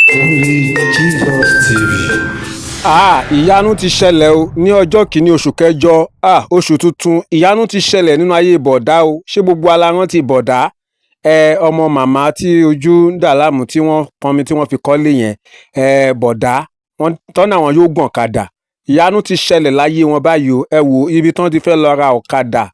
Only Jesus TV. Ìyanu ti ṣẹlẹ̀ o ní ọjọ́ kìíní oṣù kẹjọ oṣù tuntun. Ìyanu ti ṣẹlẹ̀ nínú ayé bọ̀dá o. Ṣé gbogbo ala rántí bọ̀dá ọmọ màmá tí ojú ń dà láàmú tí wọ́n pọnmi tí wọ́n fi kọ́lé yẹn bọ̀dá wọ́n tọ́nà àwọn yóò gbọ̀n ọ̀kadà. Ìyanu ti ṣẹlẹ̀ láyé wọn báyìí o. Ẹ wo ibi tí wọ́n ti fẹ́ lọ ra ọ̀kadà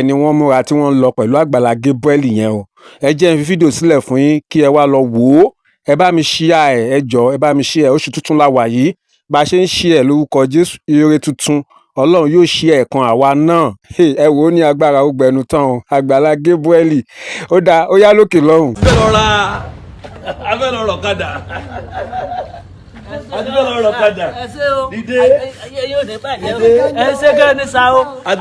ni wọ́n múra tí wọ́n lọ pẹ̀lú Agbala Gabriel yẹn o. Ẹ jẹ́ n fi fídíò sílẹ̀ fún yín kí ẹ wá lọ wò ó. Ẹ bá mi share ẹ jọ̀ọ́ ẹ bá mi share oṣù tuntun la wà yìí. Bá ṣe ń share lórúkọ Jésù ire tuntun Ọlọ́run yóò share ẹ̀kan àwa náà. Ẹ wò ó ní agbára ó gbẹnu tán o. Agbala Gabriel ó dá ó yá lókè lọ́hùn. Abẹ́ lọ rọ̀ kadà. Adúlọ̀ lọ rọ̀ kadà. Dìde. Yóò ní bàjẹ́ o. Ẹ ṣe gan ni sa o. Ẹ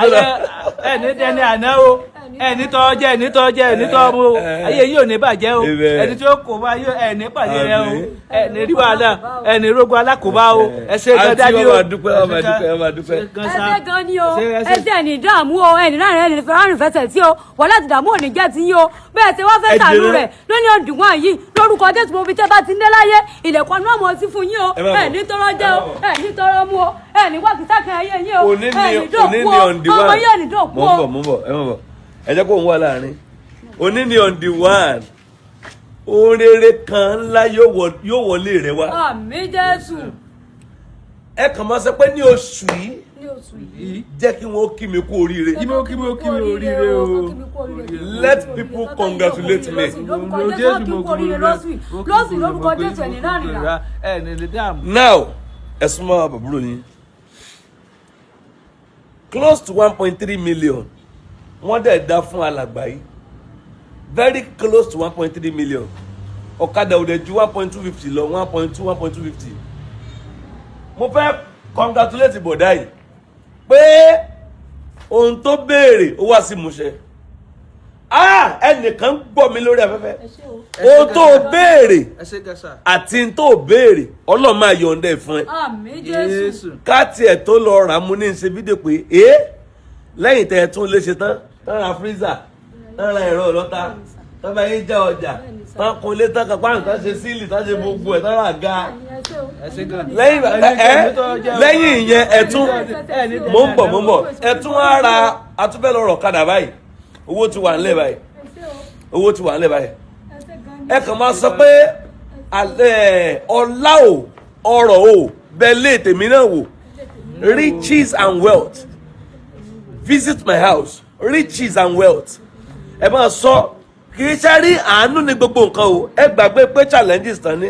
ní dẹni àná o. Ẹni tọ́ jẹ́ ẹni tọ́ jẹ́ ẹni tọ́ mu o. Ayé yìí ò ní bàjẹ́ o. Ẹni tí ó kò bá yóò ẹni pàdé rẹ o. Ẹni rí wàhálà ẹni rógun alákòóbá o. Ẹ ṣe gan dájú o. Àti ọmọ dúpẹ́. Ẹ ṣe gan ni o. Ẹ ṣe ẹni dààmú o. Ẹni náà rẹ̀ rárìn fẹsẹ̀ tí o. Wọ́n láti dààmú òní jẹ́ ti yín o. Bẹ́ẹ̀ ṣe wá fẹ́ sàánú rẹ̀ lónìí ọ̀dùnwọ̀n yìí lórúkọ Jésù mo fi tẹ́ bá ti ń dé láyé ilẹ̀kùn náà mọ̀ sí fún yín o. Ẹni tọrọ jẹ́ o. Ẹni tọrọ mú o. Ẹni wá kìtà kan ayé yín o. Ẹni dòkú o. Ọmọ yẹn ni dòkú o. Mo ń bọ̀. Ẹ jẹ́ kó ń wà láàrin. Òní ni on the one. Orere kan ńlá yóò wọlé rẹ wá. Àmín Jésù. Ẹ kàn máa sọ pé ní oṣù yìí jẹ́ kí wọ́n kí mi kú oríire. Kí mi oríire o. Let people congratulate me. Lórúkọ Jésù ẹni náà nìyà. Ẹni lè dáàmú. Now, ẹ súnmọ́ bàbúrò yín. Close to 1.3 million. Wọ́n dẹ̀ dá fún alàgbà yìí. Very close to 1.3 million. Okada ò dẹ̀ ju 1.250 lọ 1.250. Mo fẹ́ congratulate bọ̀dá yìí pé ohun tó béèrè ó wá sí ìmúṣẹ. Ẹnìkan gbọ́ mi lórí afẹ́fẹ́. Ohun tó béèrè àti ohun tó béèrè Ọlọ́run máa yọ̀ǹda ẹ̀ fún ẹ. Àmín Jésù. Ká tiẹ̀ tó lọ rà mú ní ṣe fídíò pé lẹ́yìn tẹ́ ẹ tún lè ṣe tán ra freezer tán ra ẹ̀rọ ọlọ́ta tán bá yín já ọjà tán kun ilé tán kápá nǹkan ṣe síìlì tán ṣe gbogbo ẹ̀ tán ra ga. Lẹ́yìn ìyẹn ẹ̀tún mò ń bọ̀ ẹ̀tún á ra atúfẹ́ lọ rọ̀ kadà báyìí owó ti wà nílẹ̀ báyìí ẹ kàn máa sọ pé ọlá o ọrọ̀ o bẹ́ẹ̀ lé tèmi náà wò riches and wealth. Visit my house, riches and wealth. Ẹ máa sọ kì í ṣe rí àánú ní gbogbo nǹkan o. Ẹ gbàgbé pé challenges tán ní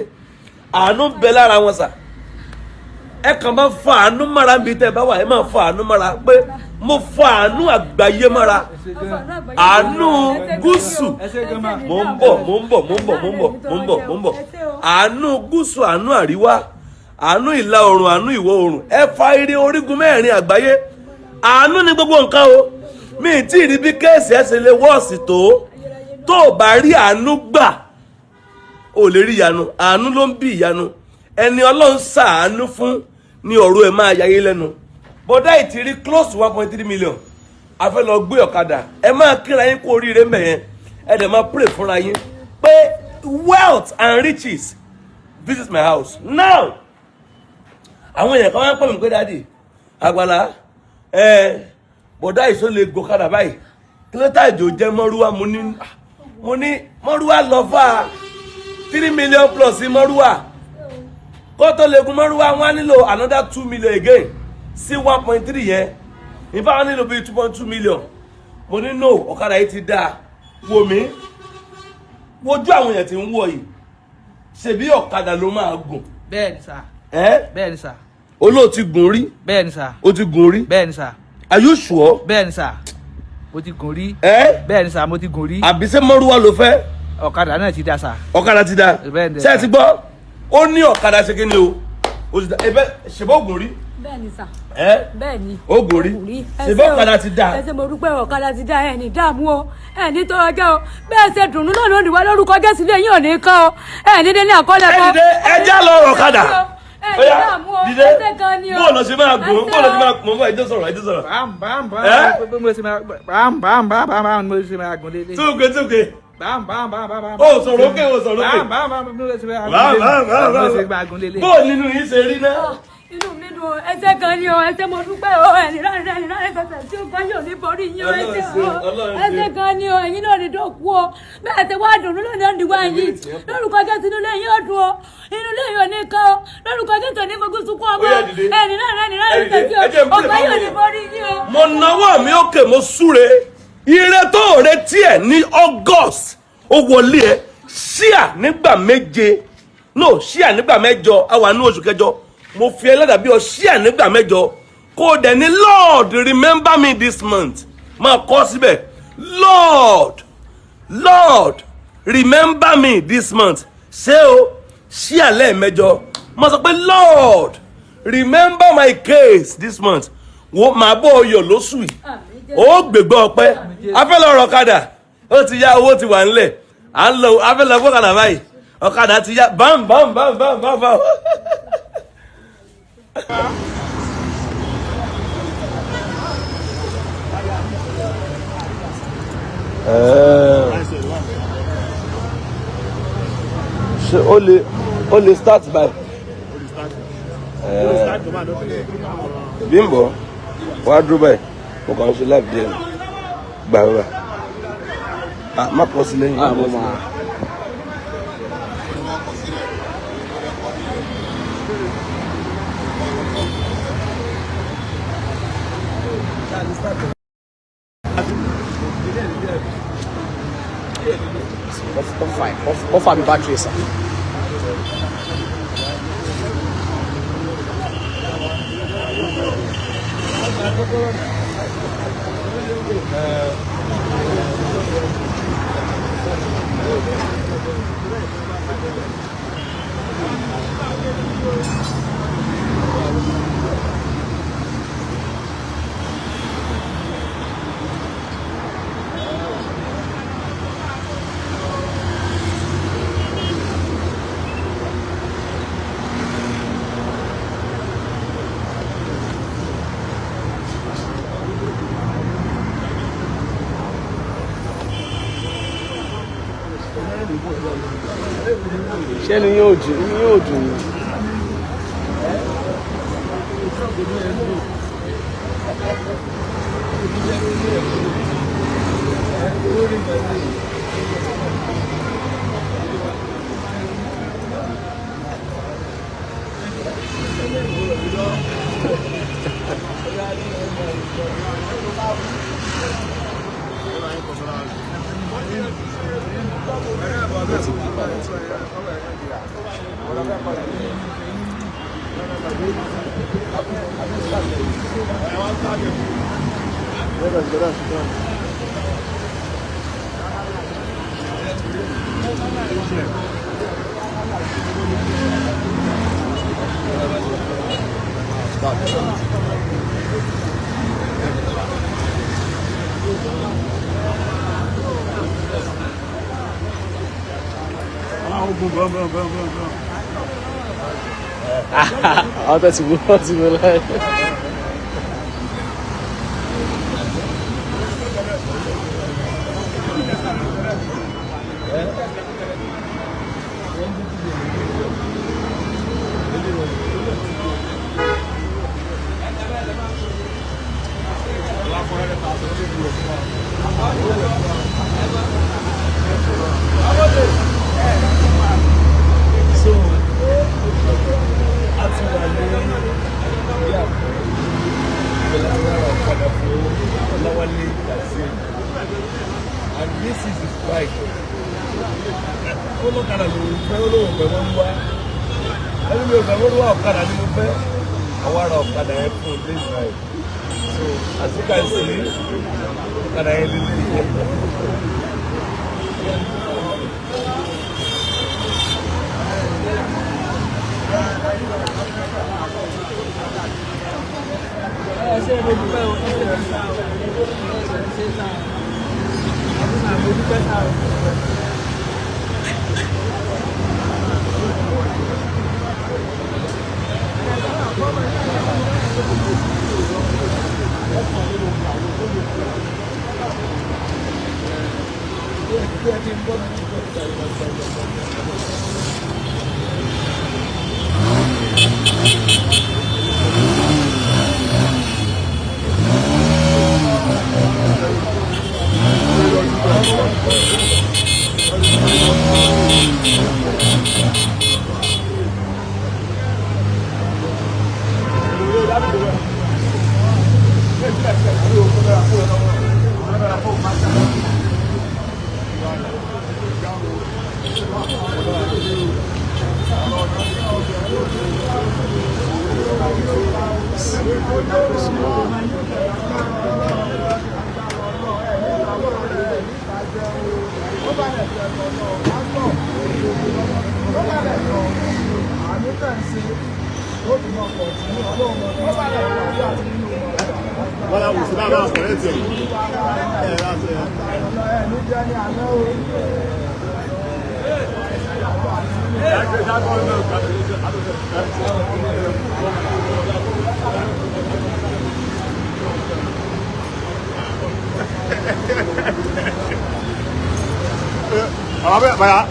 àánú ń bẹ lára wọn sà. Ẹ kàn máa fọ àánú mára bí tẹ́ bá wà. Ẹ máa fọ àánú mára pé mo fọ àánú àgbáyé mára. Àánú gúúsù. Mo ń bọ̀. Àánú gúúsù, àánú àríwá, àánú ìlà oòrùn, àánú ìwọ̀ oòrùn. Ẹ fa ire orígun mẹ́rin àgbáyé. Àánú ni gbogbo nǹkan o. Mi tí ì rí bí kéèsì ẹsẹ̀ lè wọ́ọ̀sì tó bá rí àánú gbà ò lè rí ìyanu. Àánú ló ń bí ìyanu. Ẹni Ọlọ́run ṣàánú fún ni ọ̀rọ̀ ẹ̀ máa yáyé lẹ́nu. Bọ́dá ìtì rí close to 1.3 million. A fẹ́ lọ gbé ọ̀kadà. Ẹ máa kíra yín kú oríire mẹ́ yẹn. Ẹ dẹ̀ máa pray fúnra yín pé wealth and riches visit my house. Now, àwọn èèyàn kan máa ń pè mí pé dáàdì Agbala bọ̀dá ìṣó lè gòkadà báyìí kílódé ìjò jẹ́ mọ́rúwá mo ní mọ́rúwá lọ fà 3 million plus sí mọ́rúwá kó tó lè gun mọ́rúwá wọ́n á nílò another 2 million again sí 1.3 yẹn ìfá wọn nílò bíi 2.2 million mo ní no ọ̀kadà yìí ti dáa wò mí wojú àwọn èèyàn tí ń wọ̀ yìí ṣebí ọ̀kadà ló máa gùn. Bẹ́ẹ̀ni sà. Bẹ́ẹ̀ni sà. Olóòtú gùn rí. Bẹ́ẹ̀ni sà. O ti gùn rí. Bẹ́ẹ̀ni sà. Are you sure? Bẹ́ẹ̀ni sà. Mo ti gùn rí. Bẹ́ẹ̀ni sà mo ti gùn rí. Àbí ṣé mọ́rúwá ló fẹ́? Ọ̀kadà náà ti dá sà. Ọ̀kadà ti dá. Bẹ́ẹ̀ni ṣé ẹ ti gbọ́ ó ní ọ̀kadà ṣe kí ni o ti dá ṣèbó gùn rí. Bẹ́ẹ̀ni sà. Bẹ́ẹ̀ni. Ó gùn rí. Ṣèbó ọ̀kadà ti dá. Ẹ ṣe mo dúpẹ́ ọ̀kadà ti dá ẹni dààmú o ẹni tọrọ jẹ́ o bẹ́ẹ̀ ṣe dùnú náà ló dìwọ́ lórúkọ Jésù lé yín ò ní kán o ẹni dé ní àkọọ́lẹ̀ kan. Ẹ já lọ ọ̀kadà. Oya dìde bóòlù ṣe máa gùn bóòlù ṣe máa mọ̀ fún ẹjọ́ sọ̀rọ̀. Bam mo ṣe máa gùn lélẹ̀. Tókè. ó sọ̀rọ̀ òkè ó sọ̀rọ̀ òkè. bó nínú yín ṣe rí náà. inú mi dùn ẹsẹ̀ kan ni o ẹsẹ̀ mo dúpẹ́ o ẹni rárẹ̀ fẹsẹ̀ tí ó gbọ́ yóò ní borí yín o ẹsẹ̀ kan ni o ẹ̀yin náà ní dọ́kú o bẹ́ẹ̀ tẹ wá dùn lónìí náà dìgbà yìí lórúkọ Jésù inú ilé yín ó dùn o inú ilé yín ò ní kan o lórúkọ Jésù ní gbogbo sunkún ọmọ ẹni rárẹ̀ fẹsẹ̀ tí ó gbọ́ yóò ní borí yín o. mo nawọ́ mi òkè mo súre ire tó retí ẹ̀ ní August ó wọlé ẹ ṣíà nígbà méje no ṣíà nígbà mẹ́jọ àwa ní oṣù kẹjọ mo fi ẹlẹ́dàá bí ọ ṣíà nígbà mẹ́jọ kó o dẹ̀ ní Lord remember me this month máa kọ́ síbẹ̀ Lord remember me this month ṣé o ṣíà lẹ́ẹ̀mẹ́jọ mo sọ pé Lord remember my case this month wo màá bọ́ ọyọ̀ lóṣù yìí ó gbègbè ọpẹ́ afẹ́lẹ́ ọ̀rọ̀ Okada ó ti yá owó ti wà nílẹ̀ à ń lọ afẹ́lẹ́ ọ̀kadà báyìí Okada ti yá bam. ṣe ó lè start by Bimbo wàá dúró báyìí mo kàn ń ṣe live díẹ̀ gbàgbà má pọ̀ sí lẹ́yìn off my battery, sir. ṣé ni yóò dùn ní. Até seguro, seguro. And this is his bike. Olókadà ló ń fẹ́ olóhùn pẹ̀ wọ́n wá. Ẹni mi ò fẹ́ wọ́n wá ọ̀kadà ni mo fẹ́. Àwọn ará ọ̀kadà yẹn fún this ride. So as you can see, ọ̀kadà yẹn lè lè.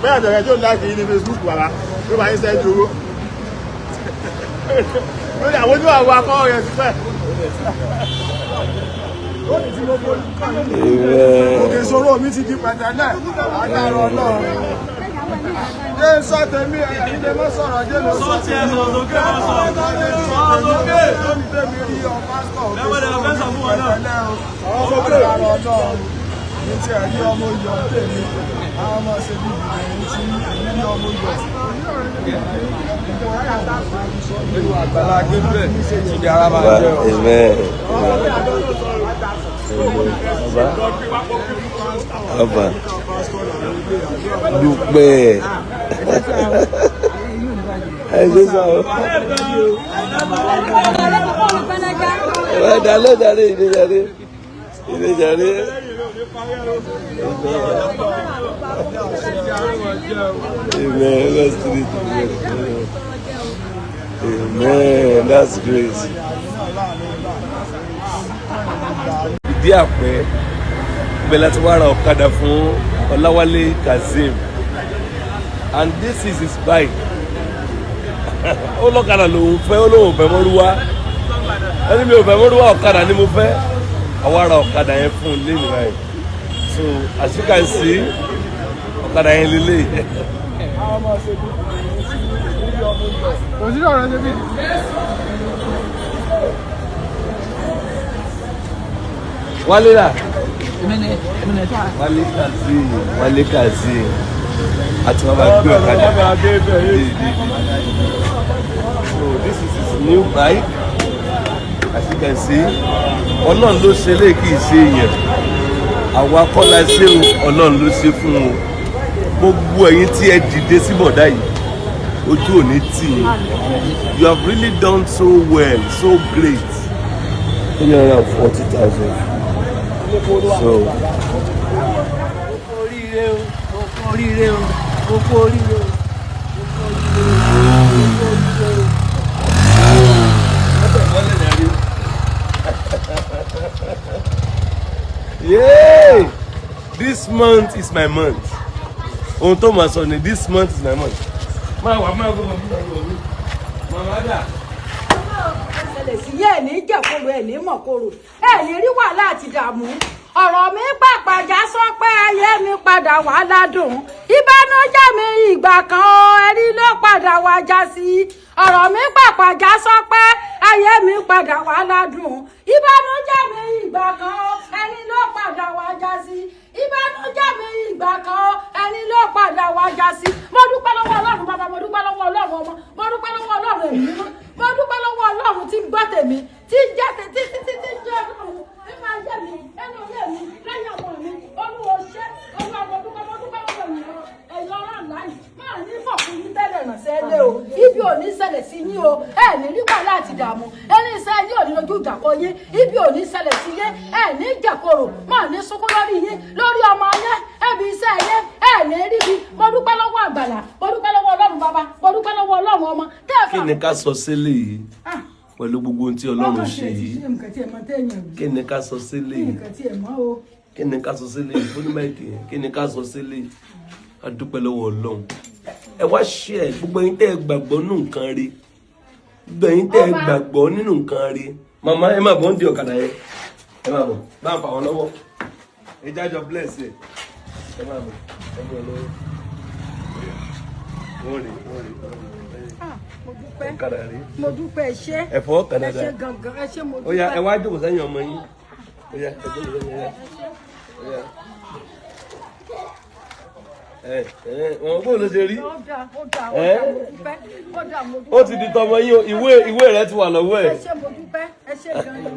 bẹ́ẹ̀ jẹ̀rẹ̀ tí ó láìkì yìí ní Facebook wàrà ló máa ń ṣẹ́ dúró lórí àwọn ojú àwọn akọ́ rẹ̀ sípẹ̀ òkè ìṣòro mi ti di pẹ̀tẹ́lẹ̀ agbára náà jẹ́ sọ tèmi ilé mọ́ sọ̀rọ̀ jẹ́ lọ sọ tèmi lókè lónìí tèmi rí ọ pásítọ̀ òkè ìṣòro mi ti pẹ̀tẹ́lẹ̀ agbára náà ní tí ẹ̀rí ọmọ ìyọ̀ tèmi àwọn ọmọ ṣe bí ìrìn tí ẹ̀rí ọmọ ìyọ̀ Agbala Gabriel ìdí ara máa jẹ́ ọba dúpẹ́ ẹ̀ṣẹ́ sọ̀rọ̀ ẹ̀dá lọ́dàrí ìdíjàrí Amen. Let's do it together. Amen. That's great. Ìdí àpẹ bẹ́ẹ̀ láti wá ra ọ̀kadà fún Ọláwálé Kazeem and this is his bike. Ó lọ́kadà lòun fẹ́ ó lóun fẹ́ mọ́rúwá ẹni mi ò fẹ́ mọ́rúwá ọ̀kadà ni mo fẹ́ àwa ra ọ̀kadà yẹn fún un lé nìyẹn báyìí. So as you can see ọ̀kadà yẹn lélẹ̀. Wálé là. Wálé Kazeem àti wọn bá gbé ọ̀kadà. So this is his new bike as you can see Ọlọ́run ló ṣe lé kì í ṣe èèyàn àwa kọ́ la ṣe o Ọlọ́run ló ṣe fún o gbogbo ẹ̀yin tí ẹ dìde sí bọ̀dá yìí ojú ò ní tì í you have really done so well so great 340,000 so. oríire o oko oríire o. Yeah, this month is my month. Ohun tó máa sọ ni this month is my month. Máa wà máa gbọ́ máa dà. Ṣẹlẹ̀ sí yẹ́ ẹ̀ ní jẹ̀koro ẹ̀ ní mọ̀koro ẹ̀ ní rí wàhálà àti dààmú. Ọ̀rọ̀ mi pàpàjá sọ pé ayé mi padà wá ládùn. Ìbànújẹ́ mi ìgbà kan ẹni ló padà wá já sí. Ọ̀rọ̀ mi pàpàjá sọ pé ayé mi padà wá ládùn. Ìbànújẹ́ mi ìgbà kan ẹni ló padà wá já sí. Ìbànújẹ́ mi ìgbà kan ẹni ló padà wá já sí. Mo dúpẹ́ lọ́wọ́ Ọlọ́run bàbá, mo dúpẹ́ lọ́wọ́ Ọlọ́run ọmọ, mo dúpẹ́ lọ́wọ́ Ọlọ́run ẹ̀mí mímọ́, mo dúpẹ́ lọ́wọ́ Ọlọ́run tí ń gbọ́ tèmi, tí ń jẹ́ tètè tí ń jẹ́ Ọlọ́run nípa ayé mi, ẹnu ilé mi, lẹ́yìn ọmọ mi, Olúwo ṣé, Olúwa mo dúpẹ́ lọ́wọ́ ẹ̀yọ́ ọ̀rọ̀ láì máa ní fọ̀kùn yín tẹ́lẹ̀ ránṣẹ́ lé o, ibi ò ní ṣẹlẹ̀ sí yín o, ẹ̀ ní rí wàhálà àti ìdààmú, ẹni iṣẹ́ yín ò ní lójú ìdàpọ̀ yín, ibi ò ní ṣẹlẹ̀ sí yín, ẹ̀ ní jẹ̀kọ̀rọ̀, máa ní sunkún lórí yín, lórí ọmọ yín, ẹbí iṣẹ́ yín, ẹ̀ ní rí bi, mo dúpẹ́ lọ́wọ́ Àgbàlá, mo dúpẹ́ lọ́wọ́ Ọlọ́run bàbá, mo dúpẹ́ lọ́wọ́ Ọlọ́run ọmọ. Kí ni ká sọ sílẹ̀ yìí pẹ̀lú gbogbo ohun tí Ọlọ́run ṣe yìí? Kí ni ká sọ sílẹ̀ yìí? Kí ni ká sọ sílẹ̀ yìí? Fún máìkì yẹn, kí ni ká sọ sílẹ̀ yìí? a dúpẹ́ lọ́wọ́ Ọlọ́run ẹ wá ṣe ẹ gbogbo ẹ̀yin tẹ́ ẹ gbàgbọ́ nínú nǹkan rí gbogbo ẹ̀yin tẹ́ ẹ gbàgbọ́ nínú nǹkan rí màmá ẹ má bọ̀ ń di ọ̀kadà yẹn ẹ má bọ̀ bá ń fa wọn lọ́wọ́ ẹ jájọ bless ẹ má bọ̀ ẹ bọ̀ lọ́wọ́ wọ́n rí ọ̀kadà rí mo dúpẹ́ ṣé ẹ̀fọ́ ọ̀kadà dá ẹ ṣé gangan ẹ ṣé mo ó yá dúpẹ́. ẹ wá jókòó sẹ́yìn ọmọ yín ó yá ẹ jókòó sẹ́yìn ó yá wọn bó ló ṣe rí ó ti di tọmọ yín ìwé rẹ ti wà lọ́wọ́ ẹ. ẹ ṣé mo dúpẹ́ ẹ ṣé gan-an.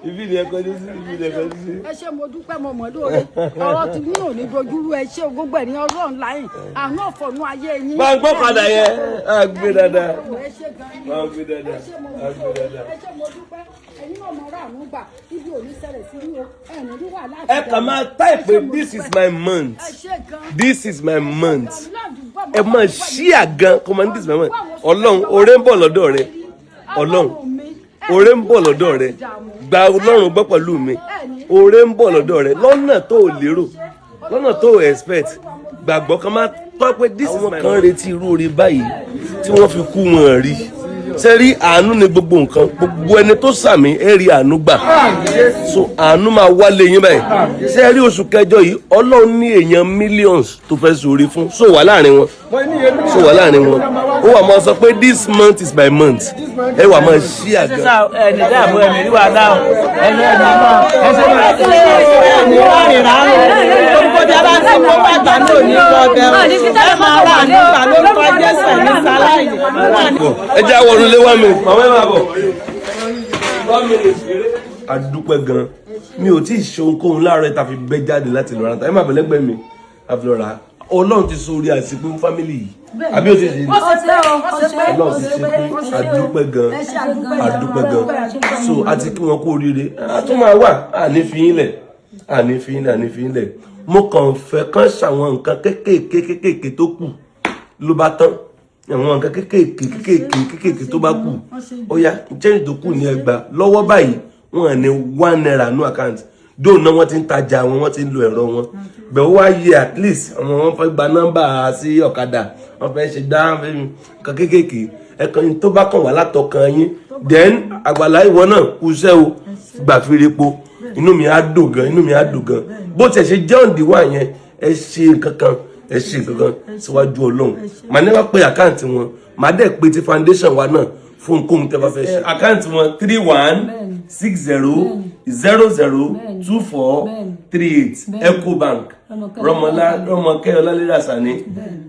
ibi ni ẹ kọjú sí ibi ni ẹ kọjú sí. ẹ ṣé mo dúpẹ́ mo mọ̀ lóore ọ̀rọ̀ tí mi ò ní dojúrú ẹ ṣé gbogbo ẹ̀ ní Ọlọ́run láyìn àánú ọ̀fọ̀nù ayé yín. máa ń gbọ́ padà yẹn á gbé dáadáa ẹ ṣé gan-an. máa ń gbé dáadáa ẹ ṣé mo á gbé dáadáa. ẹ ṣé mo dúpẹ́ ẹ̀yin náà mọ̀ ọ́rọ̀ àánú gbà ibi ò ní ṣẹlẹ̀ sí mi o ẹ̀ẹ́nì ní wà láti. ẹ kàn máa táìpì this is my month ẹ ṣé gan-an. this is my month ẹ máa ṣí àgàn kọ́ máa ní this is my month Ọlọ́run oore ń bọ̀ lọ́dọ̀ rẹ Ọlọ́run oore ń bọ̀ lọ́dọ̀ rẹ gba Ọlọ́run gbọ́ pẹ̀lú mi oore ń bọ̀ lọ́dọ̀ rẹ lọ́nà tó o lérò lọ́nà tó o expect gbàgbọ́ kan máa tọ́ pé this is my month. kan retí irú oore báyìí tí wọ́n fi kú wọn rí ṣe rí àánú ni gbogbo nǹkan gbogbo ẹni tó sàmì ẹ rí àánú gbà so àánú máa wálé yín báyìí ṣe rí oṣù kẹjọ yìí Ọlọ́run ní èèyàn millions tó fẹ́ sórí fún so wà láàrin wọn so wà láàrin wọn ó wà máa sọ pé this month is my month ẹ wà máa ṣí àgàn. sísá ẹni dáàbò ẹ̀mí rí wa dáhùn ẹni ẹni náà ẹsẹ̀ ní ẹni wọ́n rìn rárá orúkọ tí a bá ti kó bá gbà náà ní ọbẹ̀ ẹ máa rà nígbà lórúkọ Jésù ẹ̀mí sáláì ẹ jẹ́ àwọn olùlé 1 minute màmá ẹ máa bọ̀ 1 minute a dúpẹ́ gan mi ò tí ì ṣe ohunkóhun láàárọ̀ tàfi gbẹ́ jáde láti lọ ra ta ẹ máa bọ̀ lẹ́gbẹ̀ẹ́ mi àfi lọ ra Ọlọ́run ti so orí àìsí pé fámìlì yìí àbí ó ti ṣe Ọlọ́run ti ṣe pé a dúpẹ́ gan a dúpẹ́ gan so a ti kí wọn kú oríire a tún máa wà àní fi yín lẹ̀ àní fi yín lẹ̀ àní fi yín lẹ̀ mo kàn fẹ́ kán ṣàwọn nǹkan kéékèèké tó kù ló bá tán àwọn nǹkan kéékèèké tó bá kù ó yá jẹ́rìí tó kù ní ẹgbà lọ́wọ́ báyìí wọ́n ní 1 naira no account dóò náà wọ́n ti ń tajà wọ́n ti ń lo ẹ̀rọ wọn bẹ̀ ó wá yẹ at least àwọn wọn fẹ́ gba nọ́mbà sí ọ̀kadà wọ́n fẹ́ ṣe dá nǹkan kéékèèké ẹ̀kan tó bá kàn wá látọkàn yín then Àgbàlá ìwọ náà kú iṣẹ́ o gbà fi repo inú mi á dùn gan bó tiẹ̀ ṣe jẹ́ òǹdíwà yẹn ẹ ṣe nǹkan kan ẹ ṣe nǹkan kan síwájú Ọlọ́run màá ní wá pé àkáǹtì wọn màá dẹ̀ pé ti foundation wa náà fún nǹkan tẹ́ bá fẹ́ ṣe. àkáǹtì wọn 3160002438 Ecobank Rọmọkẹ́ Ọlálérè Àsàní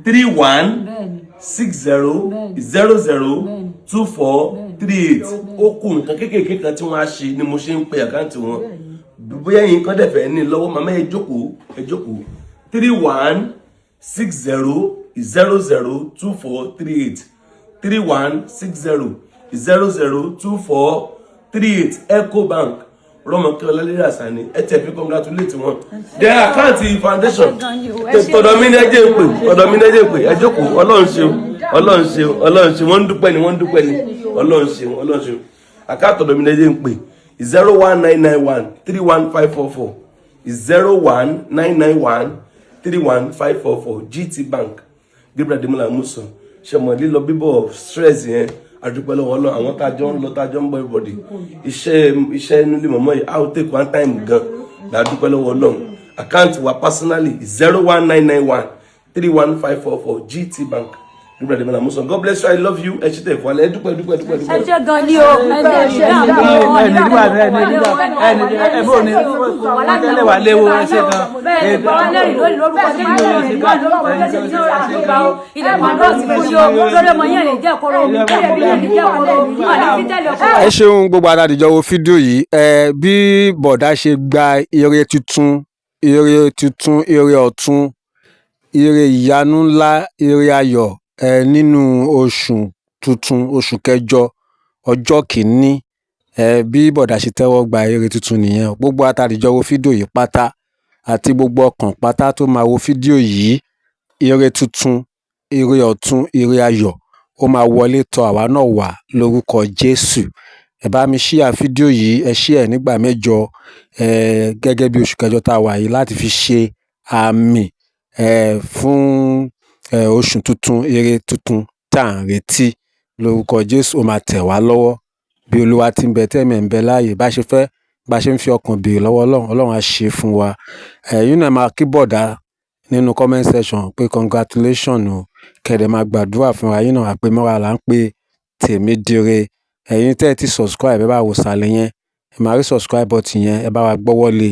3160002438 ó kù nǹkan kéékèèké kan tí wọ́n á ṣe ni mo ṣe ń pe àkáǹtì wọn bóyá yín kan dẹ̀ fẹ́ ní lọ́wọ́ màmá ẹ jókòó 3160002438 3160002438 Ecobank Rọmọkẹ́ Ọlálérè Àsàní ẹ tẹ̀ fi congratulate wọn their account foundation tọ̀dọ̀ mi ní ẹ jẹ́ ń pè ẹ jókòó Ọlọ́run ṣe wọ́n ń dúpẹ́ ni Ọlọ́run ṣe account tọ̀dọ̀ mi ní ẹ jẹ́ ń pè 01991315544 01991315544 GT Bank Gabriel Ademola Musa ṣẹmọ lílọ bíbọ̀ stress yẹn àdúpẹ́ lọ́wọ́ Ọlọ́run àwọn tájọ́ ń lọ tájọ́ ń bọ̀ everybody iṣẹ́ inú ilé mọ̀mọ́ yìí how take 1 time gan làdúpẹ́ lọ́wọ́ Ọlọ́run account wa personally 01991315544 GT Bank Gabriel Ademola Musa God bless you I love you ẹ ṣe tẹ̀ fún alẹ́ dúpẹ́. ẹ ṣé gan ni o ẹni wà léwu ẹ ṣé gan. bẹ́ẹ̀ ni bàbá lẹ́rìí lónìí lórúkọ tí yóò ṣe bá lórúkọ tí yóò ṣe àdúgbà o ilẹ̀ kan náà ti fún yóò lórí ọmọ yẹn lè jẹ́ kóró mi bẹ́ẹ̀ bí yẹn lè jẹ́ kóró mi wà ní fítẹ́lẹ̀ ọkọ. ẹ ṣeun gbogbo àdàdìjọ wo fídíò yìí bí bọ̀dá ṣe gba ire tuntun ire ọ̀tun ire ìyanu ńlá ire ayọ̀ nínú oṣù tuntun oṣù kẹjọ ọjọ́ kìíní bí bọ̀dá ṣe tẹ́wọ́ gba ire tuntun nìyẹn gbogbo àtàdìjọ wo fídíò yìí pátá àti gbogbo ọkàn pátá tó máa wo fídíò yìí ire tuntun ire ọ̀tun ire ayọ̀ ó máa wọlé tọ̀ àwa náà wá lórúkọ Jésù ẹ bá mi ṣíà fídíò yìí ẹ ṣí ẹ nígbà mẹ́jọ gẹ́gẹ́ bí oṣù kẹjọ tá a wà yìí láti fi ṣe àmì fún oṣù tuntun, ire tuntun tá à ń retí lórúkọ Jésù ó máa tẹ̀ wá lọ́wọ́ bí Olúwa ti ń bẹ tẹ́mi ń bẹ láàyè bá ṣe ń fi ọkàn béèrè lọ́wọ́ Ọlọ́run á ṣe fún wa. Ẹ̀yin náà máa kí bọ̀dá nínú comment section pé congratulation o kẹ̀dẹ̀ máa gbàdúrà fún wa. Yín náà àpèmọ́ra là ń pe tèmi dire. Ẹ̀yin tẹ́ ẹ ti subscribe ẹ bá wo sàlẹ̀ yẹn ẹ máa rí subscribe button yẹn ẹ bá wa gbọ́wọ́ lé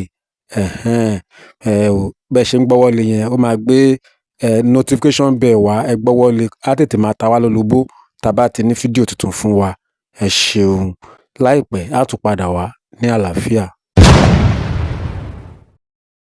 bẹ́ẹ̀ ṣe ń gbọ́wọ́ lé yẹn ó máa gbé notification bell wá ẹ gbọ́wọ́ lé á tètè máa ta wá lólobó tá bá ti ní fídíò tuntun fún wa. Ẹ ṣeun láìpẹ́ á tún padà wá ní àlàáfíà.